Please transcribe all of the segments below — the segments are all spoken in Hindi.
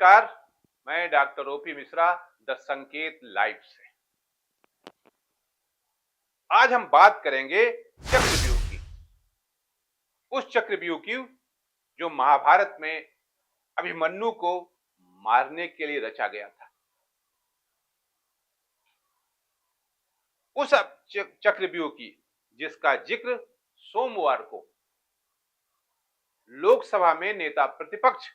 नमस्कार। मैं डॉक्टर ओपी मिश्रा, द संकेत लाइव से। आज हम बात करेंगे चक्रव्यूह की। उस चक्रव्यूह की जो महाभारत में अभिमन्यु को मारने के लिए रचा गया था। उस चक्रव्यूह की जिसका जिक्र सोमवार को लोकसभा में नेता प्रतिपक्ष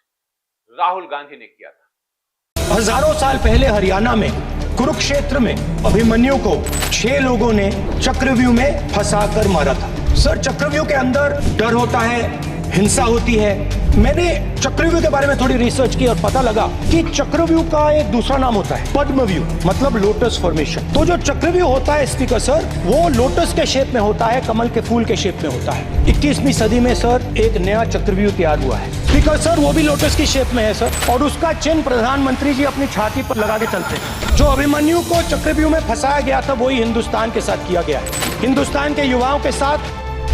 राहुल गांधी ने किया था। हजारों साल पहले हरियाणा में कुरुक्षेत्र में अभिमन्यु को 6 लोगों ने चक्रव्यूह में फंसाकर मारा था। सर, चक्रव्यूह के अंदर डर होता है, हिंसा होती है। मैंने चक्रव्यूह के बारे में थोड़ी रिसर्च की और पता लगा कि चक्रव्यूह का एक दूसरा नाम होता है पद्मव्यूह, मतलब लोटस फॉर्मेशन। तो जो चक्रव्यूह होता है स्पीकर सर, वो लोटस के शेप में होता है, कमल के फूल के शेप में होता है। 21वीं सदी में सर एक नया चक्रव्यूह तैयार हुआ है स्पीकर सर, वो भी लोटस की शेप में है सर, और उसका चिन्ह प्रधानमंत्री जी अपनी छाती पर लगा के चलते हैं। जो अभिमन्यु को चक्रव्यूह में फंसाया गया था वही हिंदुस्तान के साथ किया गया है। हिंदुस्तान के युवाओं के साथ,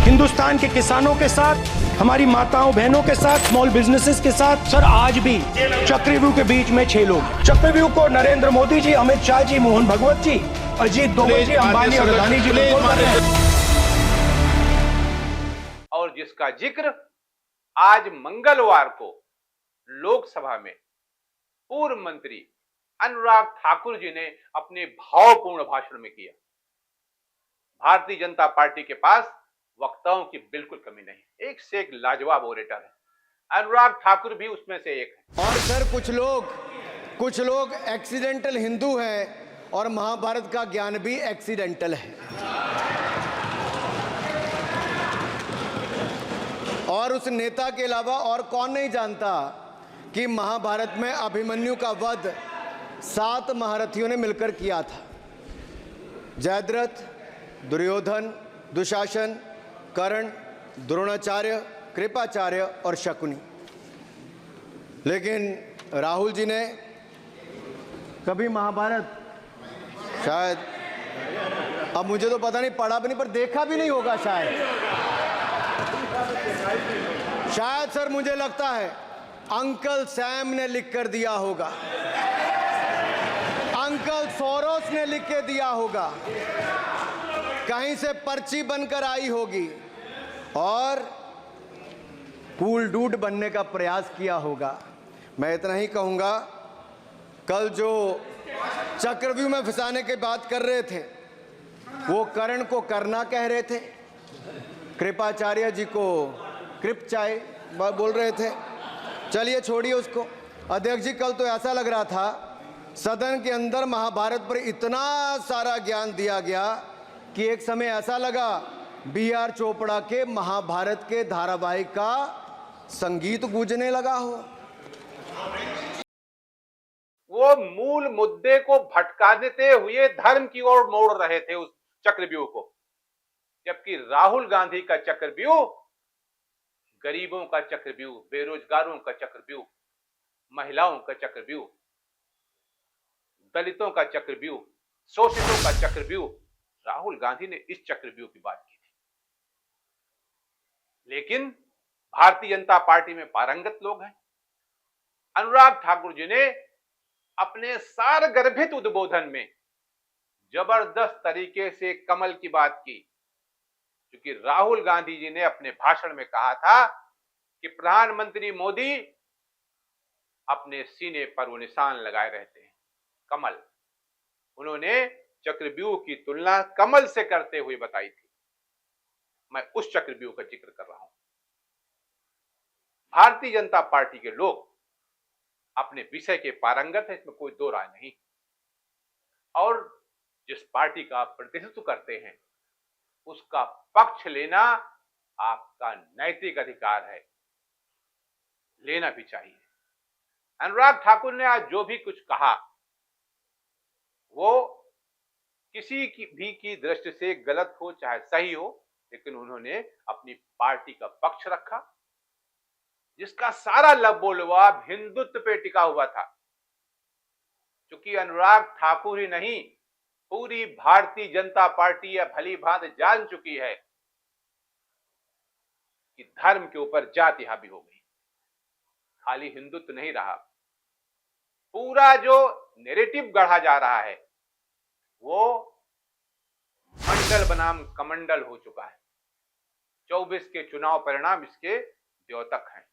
हिंदुस्तान के किसानों के साथ, हमारी माताओं बहनों के साथ, स्मॉल बिजनेसेस के साथ। सर, आज भी चक्रव्यूह के बीच में 6 लोग। चक्रव्यूह को नरेंद्र मोदी जी, अमित शाह जी, मोहन भगवत जी, अजीत दोवल जी, अंबानी और अदानी जी और जिसका जिक्र आज मंगलवार को लोकसभा में पूर्व मंत्री अनुराग ठाकुर जी ने अपने भावपूर्ण भाषण में किया। भारतीय जनता पार्टी के पास वक्ताओं की बिल्कुल कमी नहीं, एक से एक लाजवाब ओरेटर है। अनुराग ठाकुर भी उसमें से एक है। और सर कुछ लोग एक्सीडेंटल हिंदू हैं और महाभारत का ज्ञान भी एक्सीडेंटल है। और उस नेता के अलावा और कौन नहीं जानता कि महाभारत में अभिमन्यु का वध 7 महारथियों ने मिलकर किया था। जयद्रथ, दुर्योधन, दुशासन, कर्ण, द्रोणाचार्य, कृपाचार्य और शकुनी। लेकिन राहुल जी ने कभी महाभारत, शायद अब मुझे तो पता नहीं, पढ़ा भी नहीं, पर देखा भी नहीं होगा शायद सर मुझे लगता है अंकल सैम ने लिख कर दिया होगा, अंकल सोरोस ने लिख के दिया होगा, कहीं से पर्ची बनकर आई होगी और कूल डूड बनने का प्रयास किया होगा। मैं इतना ही कहूंगा, कल जो चक्रव्यूह में फंसाने की बात कर रहे थे वो कर्ण को करना कह रहे थे, कृपाचार्य जी को कृपचाय बोल रहे थे। चलिए छोड़िए उसको। अध्यक्ष जी, कल तो ऐसा लग रहा था सदन के अंदर महाभारत पर इतना सारा ज्ञान दिया गया कि एक समय ऐसा लगा B.R. चोपड़ा के महाभारत के धारावाहिक का संगीत गूंजने लगा हो। वो मूल मुद्दे को भटका देते हुए धर्म की ओर मोड़ रहे थे उस चक्रव्यूह को, जबकि राहुल गांधी का चक्रव्यूह गरीबों का चक्रव्यूह, बेरोजगारों का चक्रव्यूह, महिलाओं का चक्रव्यूह, दलितों का चक्रव्यूह, शोषितों का चक्रव्यूह, राहुल गांधी ने इस चक्रव्यूह की बात की थी। लेकिन भारतीय जनता पार्टी में पारंगत लोग हैं। अनुराग ठाकुर जी ने अपने सारगर्भित उद्बोधन में जबरदस्त तरीके से कमल की बात की, क्योंकि राहुल गांधी जी ने अपने भाषण में कहा था कि प्रधानमंत्री मोदी अपने सीने पर वो निशान लगाए रहते हैं, कमल। उन्होंने चक्रव्यूह की तुलना कमल से करते हुए बताई थी। मैं उस चक्रव्यूह का जिक्र कर रहा हूं। भारतीय जनता पार्टी के लोग अपने विषय के पारंगत है, इसमें कोई दो राय नहीं। और जिस पार्टी का आप प्रतिनिधित्व करते हैं उसका पक्ष लेना आपका नैतिक अधिकार है, लेना भी चाहिए। अनुराग ठाकुर ने आज जो भी कुछ कहा वो किसी की दृष्टि से गलत हो चाहे सही हो, लेकिन उन्होंने अपनी पार्टी का पक्ष रखा, जिसका सारा लबोलबाब हिंदुत्व पे टिका हुआ था। क्योंकि अनुराग ठाकुर ही नहीं, पूरी भारतीय जनता पार्टी यह भली भांति जान चुकी है कि धर्म के ऊपर जाति हावी हो गई, खाली हिंदुत्व नहीं रहा। पूरा जो नैरेटिव गढ़ा जा रहा है वो मंडल बनाम कमंडल हो चुका है। 24 के चुनाव परिणाम इसके द्योतक हैं।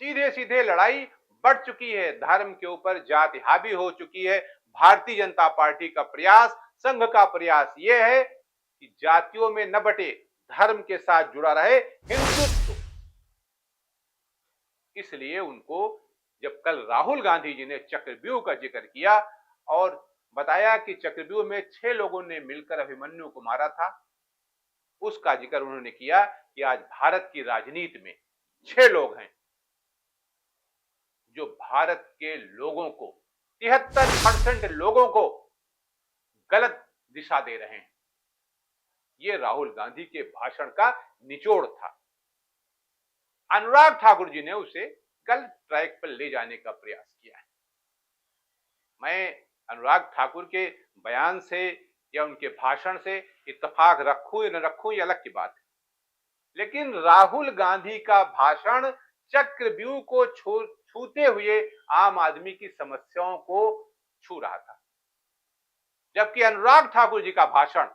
सीधे सीधे लड़ाई बढ़ चुकी है, धर्म के ऊपर जाति हावी हो चुकी है। भारतीय जनता पार्टी का प्रयास, संघ का प्रयास यह है कि जातियों में न बटे, धर्म के साथ जुड़ा रहे हिंदुत्व। इसलिए उनको जब कल राहुल गांधी जी ने चक्रव्यूह का जिक्र किया और बताया कि चक्रव्यूह में 6 लोगों ने मिलकर अभिमन्यु को मारा था, उसका जिक्र उन्होंने किया कि आज भारत की राजनीति में 6 लोग हैं जो भारत के लोगों को, 73% लोगों को गलत दिशा दे रहे हैं। ये राहुल गांधी के भाषण का निचोड़ था। अनुराग ठाकुर जी ने उसे गलत ट्रैक पर ले जाने का प्रयास किया है। मैं अनुराग ठाकुर के बयान से या उनके भाषण से इत्तेफाक रखूं या न रखूं, ये अलग की बात है, लेकिन राहुल गांधी का भाषण चक्रव्यूह को छूते हुए आम आदमी की समस्याओं को छू रहा था, जबकि अनुराग ठाकुर जी का भाषण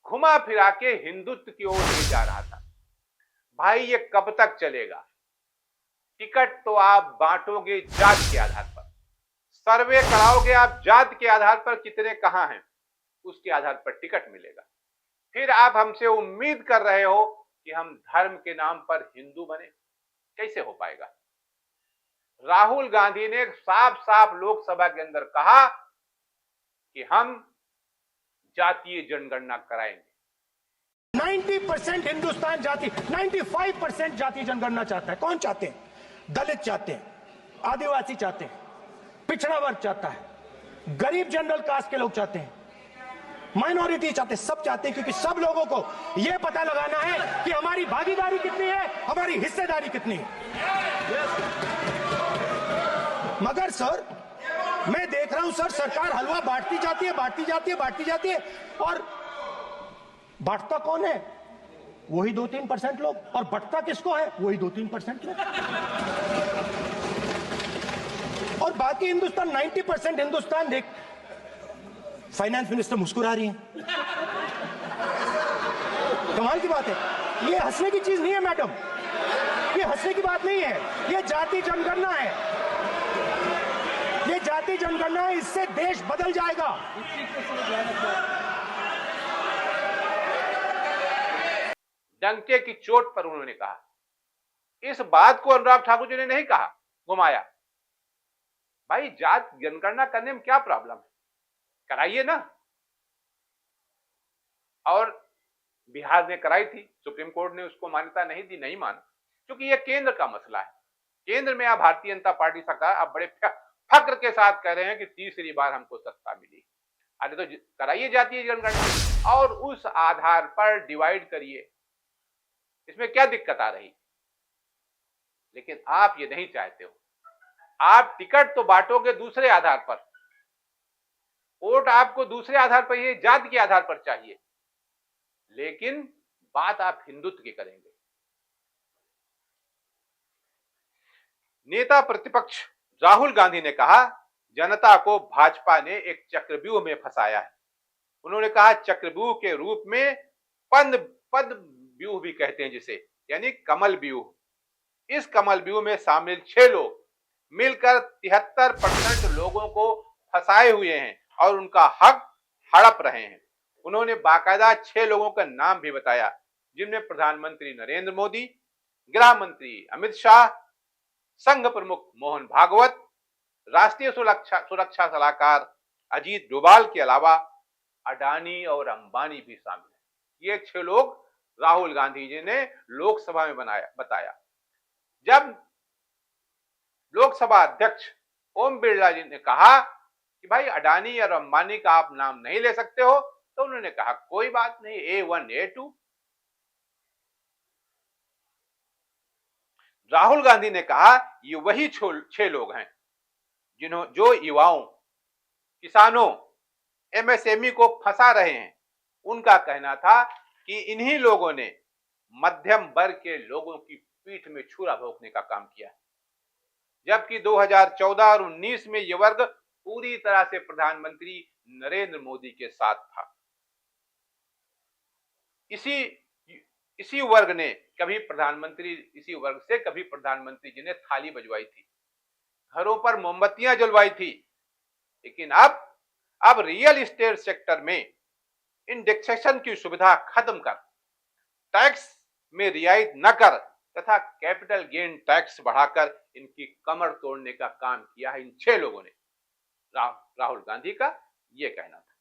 घुमा फिरा के हिंदुत्व की ओर ले जा रहा था। भाई ये कब तक चलेगा? टिकट तो आप बांटोगे जात के आधार पर, सर्वे कराओगे आप जात के आधार पर कितने कहां हैं, उसके आधार पर टिकट मिलेगा। फिर आप हमसे उम्मीद कर रहे हो कि हम धर्म के नाम पर हिंदू बने, कैसे हो पाएगा? राहुल गांधी ने साफ साफ लोकसभा के अंदर कहा कि हम जातीय जनगणना कराएंगे। 90% हिंदुस्तान जाति, 95% जाति जनगणना चाहता है। कौन चाहते हैं? दलित चाहते हैं, आदिवासी चाहते हैं, पिछड़ा वर्ग चाहता है, गरीब जनरल कास्ट के लोग चाहते हैं, माइनॉरिटी चाहते हैं, सब चाहते हैं, क्योंकि सब लोगों को यह पता लगाना है कि हमारी भागीदारी कितनी है, हमारी हिस्सेदारी कितनी है। मगर सर, मैं देख रहा हूं सर, सरकार हलवा बांटती जाती है, बांटती जाती है, बांटती जाती है, और बांटता कौन है? वही 2-3% लोग, और बंटता किसको है? वही 2-3% लोग। और बाकी हिंदुस्तान, 90% हिंदुस्तान देख, फाइनेंस मिनिस्टर मुस्कुरा रही है। कमाल की बात है। ये हंसने की चीज नहीं है मैडम, ये हंसने की बात नहीं है, ये जाति जनगणना है, ये जाति जनगणना है, इससे देश बदल जाएगा। डंके की चोट पर उन्होंने कहा। इस बात को अनुराग ठाकुर जी ने नहीं कहा, घुमाया। भाई जात जनगणना करने में क्या प्रॉब्लम है? कराइए ना। और बिहार ने कराई थी, सुप्रीम कोर्ट ने उसको मान्यता नहीं दी, नहीं माना, क्योंकि यह केंद्र का मसला है। केंद्र में आप भारतीय जनता पार्टी सरकार आप बड़े फक्र के साथ कह रहे हैं कि तीसरी बार हमको सत्ता मिली। अरे तो कराइए जातीय जनगणना और उस आधार पर डिवाइड करिए, इसमें क्या दिक्कत आ रही? लेकिन आप ये नहीं चाहते हो। आप टिकट तो बांटोगे दूसरे आधार पर, वोट आपको दूसरे आधार पर, ये जाति के आधार पर चाहिए, लेकिन बात आप हिंदुत्व की करेंगे। नेता प्रतिपक्ष राहुल गांधी ने कहा, जनता को भाजपा ने एक चक्रव्यूह में फंसाया है। उन्होंने कहा चक्रव्यूह के रूप में पद व्यूह भी कहते हैं जिसे, यानी कमल व्यूह। इस कमल व्यूह में शामिल 6 लोग मिलकर 73% लोगों को फंसाए हुए हैं और उनका हक हड़प रहे हैं। उन्होंने बाकायदा 6 लोगों का नाम भी बताया, जिनमें प्रधानमंत्री नरेंद्र मोदी, गृह मंत्री अमित शाह, संघ प्रमुख मोहन भागवत, राष्ट्रीय सुरक्षा सलाहकार अजीत डोभाल के अलावा अडानी और अंबानी भी शामिल हैं। ये 6 लोग राहुल गांधी जी ने लोकसभा में बताया। जब लोकसभा अध्यक्ष ओम बिरला जी ने कहा कि भाई अडानी और अंबानी का आप नाम नहीं ले सकते हो, तो उन्होंने कहा कोई बात नहीं, A1 A2। राहुल गांधी ने कहा ये वही 6 लोग हैं जो युवाओं, किसानों, MSME को फंसा रहे हैं। उनका कहना था कि इन्हीं लोगों ने मध्यम वर्ग के लोगों की पीठ में छुरा भोंकने का काम किया है। जबकि 2014 और 19 में यह वर्ग पूरी तरह से प्रधानमंत्री नरेंद्र मोदी के साथ था। इसी वर्ग ने कभी प्रधानमंत्री इसी वर्ग से कभी प्रधानमंत्री जी ने थाली बजवाई थी, घरों पर मोमबत्तियां जलवाई थी। लेकिन अब रियल एस्टेट सेक्टर में इंडेक्सेशन की सुविधा खत्म कर, टैक्स में रियायत न कर तथा कैपिटल गेन टैक्स बढ़ाकर इनकी कमर तोड़ने का काम किया है इन 6 लोगों ने। राहुल गांधी का यह कहना था।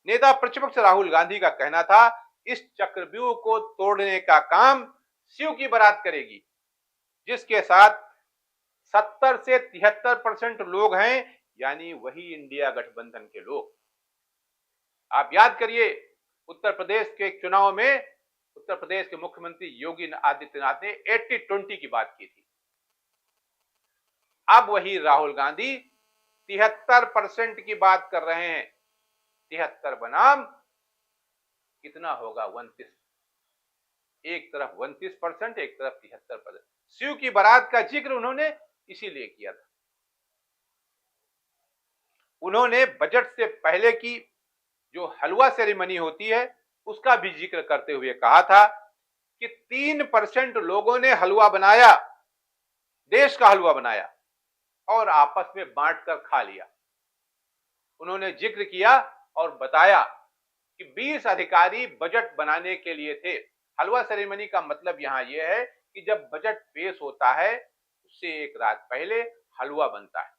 नेता प्रतिपक्ष राहुल गांधी का कहना था, इस चक्रव्यूह को तोड़ने का काम शिव की बारात करेगी, जिसके साथ 70 से 73% लोग हैं, यानी वही इंडिया गठबंधन के लोग। आप याद करिए, उत्तर प्रदेश के चुनाव में उत्तर प्रदेश के मुख्यमंत्री योगी आदित्यनाथ ने 80-20 की बात की थी। अब वही राहुल गांधी 73% की बात कर रहे हैं। 73 बनाम कितना होगा? 29। एक तरफ 29%, एक तरफ 73%। शिव की बारात का जिक्र उन्होंने इसीलिए किया था। उन्होंने बजट से पहले की जो हलवा सेरेमनी होती है उसका भी जिक्र करते हुए कहा था कि 3% लोगों ने हलवा बनाया, देश का हलवा बनाया और आपस में बांटकर खा लिया। उन्होंने जिक्र किया और बताया कि 20 अधिकारी बजट बनाने के लिए थे। हलवा सेरेमनी का मतलब यहां यह है कि जब बजट पेश होता है उससे एक रात पहले हलवा बनता है।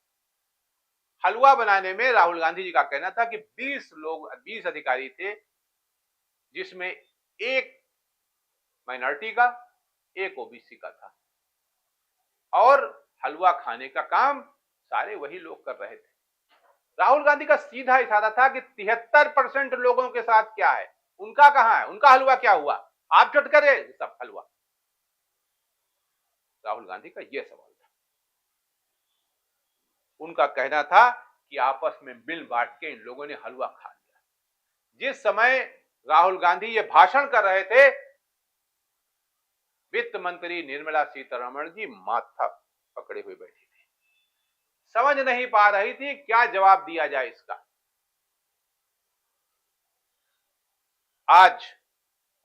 हलवा बनाने में राहुल गांधी जी का कहना था कि 20 अधिकारी थे, जिसमें एक माइनॉरिटी का, एक ओबीसी का था, और हलवा खाने का काम सारे वही लोग कर रहे थे। राहुल गांधी का सीधा इशारा था कि 73% लोगों के साथ क्या है, उनका कहां है, उनका हलवा क्या हुआ, आप चटकरे सब हलवा। राहुल गांधी का यह सवाल था। उनका कहना था कि आपस में मिल बांट के इन लोगों ने हलवा खा लिया। जिस समय राहुल गांधी ये भाषण कर रहे थे, वित्त मंत्री निर्मला सीतारमण जी माथा पकड़े हुए बैठी थी, समझ नहीं पा रही थी क्या जवाब दिया जाए इसका। आज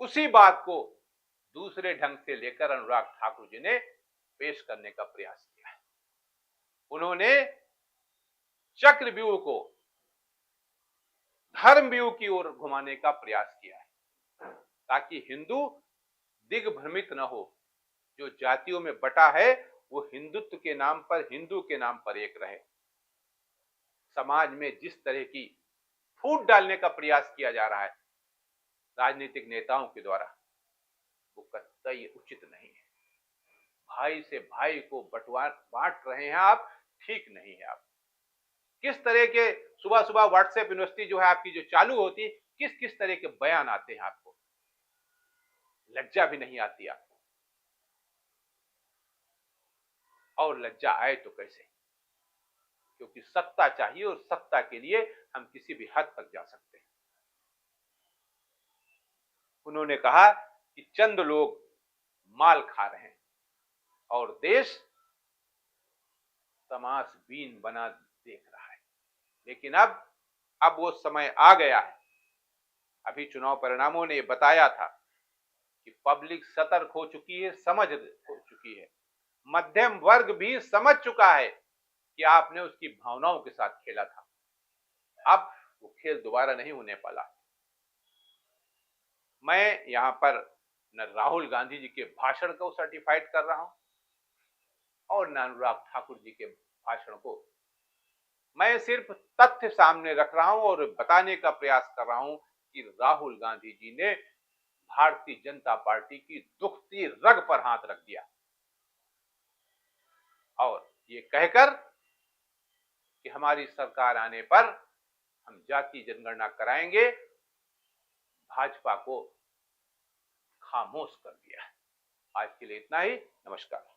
उसी बात को दूसरे ढंग से लेकर अनुराग ठाकुर जी ने पेश करने का प्रयास किया है। उन्होंने चक्रव्यूह को धर्मव्यूह की ओर घुमाने का प्रयास किया है, ताकि हिंदू दिग्भ्रमित न हो। जो जातियों में बटा है वो हिंदुत्व के नाम पर, हिंदू के नाम पर एक रहे। समाज में जिस तरह की फूट डालने का प्रयास किया जा रहा है राजनीतिक नेताओं के द्वारा, वो कतई उचित नहीं है। भाई से भाई को बांट रहे हैं आप, ठीक नहीं है। आप किस तरह के सुबह सुबह व्हाट्सएप यूनिवर्सिटी जो है आपकी जो चालू होती, किस किस तरह के बयान आते हैं, आपको लज्जा भी नहीं आती आपको। और लज्जा आए तो कैसे, क्योंकि सत्ता चाहिए और सत्ता के लिए हम किसी भी हद तक जा सकते हैं। उन्होंने कहा कि चंद लोग माल खा रहे हैं और देश तमाशबीन बना देख रहा है। लेकिन अब वो समय आ गया है। अभी चुनाव परिणामों ने बताया था कि पब्लिक सतर्क हो चुकी है, समझ हो चुकी है, मध्यम वर्ग भी समझ चुका है कि आपने उसकी भावनाओं के साथ खेला था। अब वो खेल दोबारा नहीं होने पाला। मैं यहां पर न राहुल गांधी जी के भाषण को सर्टिफाइड कर रहा हूं और न अनुराग ठाकुर जी के भाषण को। मैं सिर्फ तथ्य सामने रख रहा हूं और बताने का प्रयास कर रहा हूं कि राहुल गांधी जी ने भारतीय जनता पार्टी की दुखती रग पर हाथ रख दिया और ये कहकर कि हमारी सरकार आने पर हम जाति जनगणना कराएंगे, भाजपा को खामोश कर दिया है। आज के लिए इतना ही। नमस्कार।